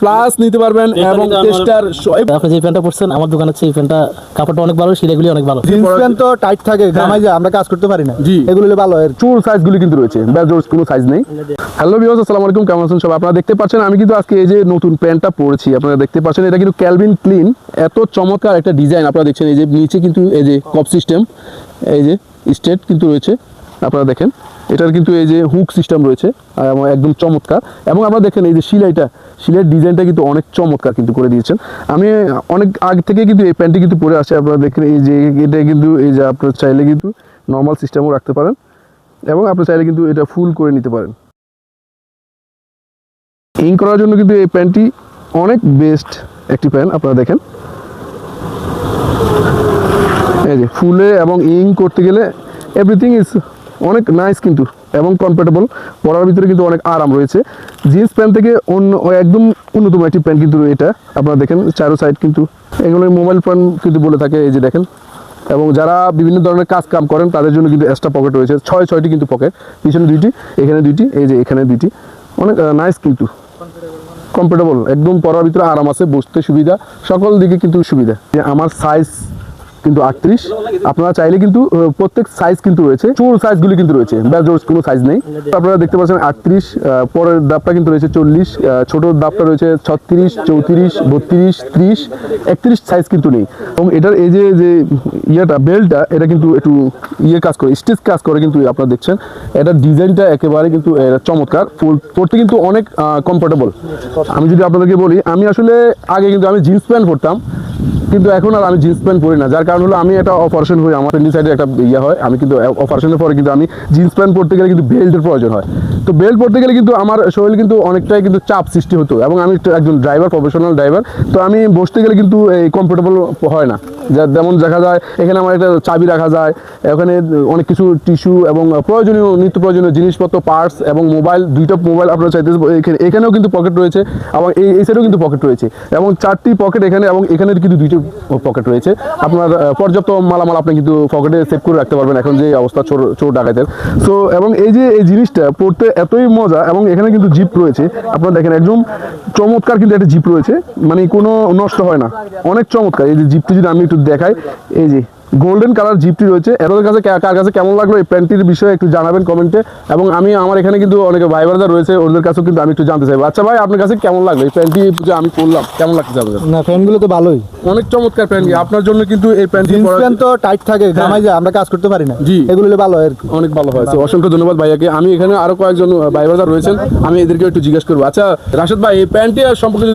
Plus নিতে পারবেন এবং টেস্টার। আপনি যে প্যান্টটা পরছেন আমার দোকানে এই প্যান্টটা কাপড়টা অনেক ভালো, সেলাইগুলি অনেক ভালো। জিন্স প্যান্ট তো টাইট থাকে, জামাই যায় আমরা কাজ করতে পারি না, জি এগুলো হলে ভালো। এর চুল সাইজগুলি কিন্তু রয়েছে, বেজোস কোনো সাইজ নেই। হ্যালো ভিউয়ার্স, আসসালামু আলাইকুম, কেমন আছেন সবাই? আপনারা দেখতে পাচ্ছেন আমি কিন্তু আজকে এই যে নতুন প্যান্টটা পরেছি, আপনারা দেখতে পাচ্ছেন এটা কিন্তু ক্যালভিন ক্লিন। এত চমৎকার একটা ডিজাইন আপনারা দেখছেন। এই যে নিচে কিন্তু এই যে কপ সিস্টেম, এই যে স্ট্রেট কিন্তু রয়েছে, আপনারা দেখেন এটার কিন্তু এই যে হুক সিস্টেম রয়েছে একদম চমৎকার। এবং আপনারা দেখেন এই যে সিলাইয়ের ডিজাইনটা কিন্তু অনেক চমৎকার কিন্তু করে দিয়েছেন। আমি অনেক আগে থেকে কিন্তু এই প্যান্টটি কিন্তু পরে আসছে। আপনারা দেখেন এই যে এটা কিন্তু এই যে আপনার চাইলে কিন্তু নর্মাল সিস্টেমও রাখতে পারেন এবং আপনি চাইলে কিন্তু এটা ফুল করে নিতে পারেন। ইঙ্ক করার জন্য কিন্তু এই প্যান্টটি অনেক বেস্ট একটি প্যান্ট। আপনারা দেখেন এই যে ফুলে এবং ইঙ্ক করতে গেলে এভরিথিং ইজ অনেক নাইস কিন্তু এবং কমফোর্টেবল, পরার ভিতরে কিন্তু অনেক আরাম রয়েছে। জিন্স প্যান্ট থেকে অন্য একদম অন্যতম একটি প্যান্ট কিন্তু এটা। আপনারা দেখেন চারো সাইড কিন্তু এগুলো মোবাইল প্যান্ট কিন্তু বলে থাকে, এই যে দেখেন। এবং যারা বিভিন্ন ধরনের কাজ কাম করেন তাদের জন্য কিন্তু এক্সট্রা পকেট রয়েছে, ছয়টি কিন্তু পকেট, পিছনে দুইটি, এখানে দুইটি, এই যে এখানে দুইটি। অনেক নাইস কিন্তু কমফোর্টেবল, একদম পরার ভিতরে আরাম আছে, বসতে সুবিধা, সকল দিকে কিন্তু সুবিধা। আমার সাইজ কিন্তু 38। আপনারা চাইলে কিন্তু প্রত্যেক সাইজ কিন্তু রয়েছে, চুল সাইজগুলি কিন্তু রয়েছে, বেজোস কোনো সাইজ নেই। আপনারা দেখতে পাচ্ছেন 38, পরের দাপটা কিন্তু রয়েছে 40, ছোট দাপটা রয়েছে 36, 34, 32, 30, 31 সাইজ কিন্তু নেই। এবং এটার এই যে ইয়েটা বেল্টটা এটা কিন্তু একটু কাজ করে, স্টিচ কাজ করে কিন্তু আপনারা দেখছেন। এটার ডিজাইনটা একেবারে কিন্তু চমৎকার, পরতে কিন্তু অনেক কমফোর্টেবল। আমি যদি আপনাদেরকে বলি, আমি আসলে আগে কিন্তু আমি জিন্স প্যান্ট পরতাম, কিন্তু এখন আর আমি জিন্স প্যান্ট পরি না। যার কারণ হলো আমি একটা অপারেশন হই, আমার পেন্ডি সাইডে একটা ইয়ে হয়, আমি কিন্তু অপারেশনের পরে কিন্তু আমি জিন্স প্যান্ট পরতে গেলে কিন্তু বেল্টের প্রয়োজন হয়। তো বেল্ট পরতে গেলে কিন্তু আমার শরীরে কিন্তু অনেকটাই কিন্তু চাপ সৃষ্টি হতো। এবং আমি একজন ড্রাইভার, প্রফেশনাল ড্রাইভার, তো আমি বসতে গেলে কিন্তু এই কমফোর্টেবল হয় না। যেমন দেখা যায় এখানে আমার একটা চাবি রাখা যায়, এখানে অনেক কিছু টিস্যু এবং নিত্য প্রয়োজনীয় জিনিসপত্র, পার্টস এবং মোবাইল, দুইটা মোবাইল আপনারা চাইতে, এখানেও কিন্তু পকেট রয়েছে এবং এই সাইডেও কিন্তু পকেট রয়েছে এবং 4টি পকেট এখানে, এবং এখানে কিন্তু 2টি পকেট রয়েছে। আপনার পর্যাপ্ত মালামাল আপনি কিন্তু পকেটে সেভ করে রাখতে পারবেন এখন যে অবস্থা চোর ডাকাতের। সো এবং এই যে এই জিনিসটা পড়তে এতই মজা। এবং এখানে কিন্তু জিপ রয়েছে, আপনারা দেখেন একদম চমৎকার কিন্তু একটা জিপ রয়েছে, মানে কোনো নষ্ট হয় না, অনেক চমৎকার। এই যে জিপটি যদি আমি একটু দেখাই, এই যে গোল্ডেন কালার জিপটি রয়েছে। এদের কাছে কার কাছে কেমন লাগলো এই প্যান্টটির বিষয়ে একটু জানাবেন কমেন্টে। এবং আমার এখানে কিন্তু অনেকে ভাই ব্রাদার রয়েছে, ওদের কাছেও কিন্তু আমি একটু জানতে চাইবো। আচ্ছা ভাই, আপনার কাছে কেমন লাগলো এই প্যান্টটি যে আমি পরলাম, কেমন লাগছে আপনার? না, প্যান্টগুলো তো ভালোই, অনেক চমৎকার প্যান্ট। আপনার জন্য কিন্তু এই প্যান্ট, জিন্স প্যান্ট তো টাইট থাকে, জামাই যায় আমরা কাজ করতে পারি না, জি এগুলো হলে ভালো। এর অনেক ভালো হয়েছে, অসংখ্য ধন্যবাদ ভাইয়াকে। আমি এখানে আরো কয়েকজন ভাই ব্রাদার রয়েছেন, আমি এদেরকে একটু জিজ্ঞেস করবো। আচ্ছা রাশেদ ভাই, এই প্যান্টটি সম্পর্কে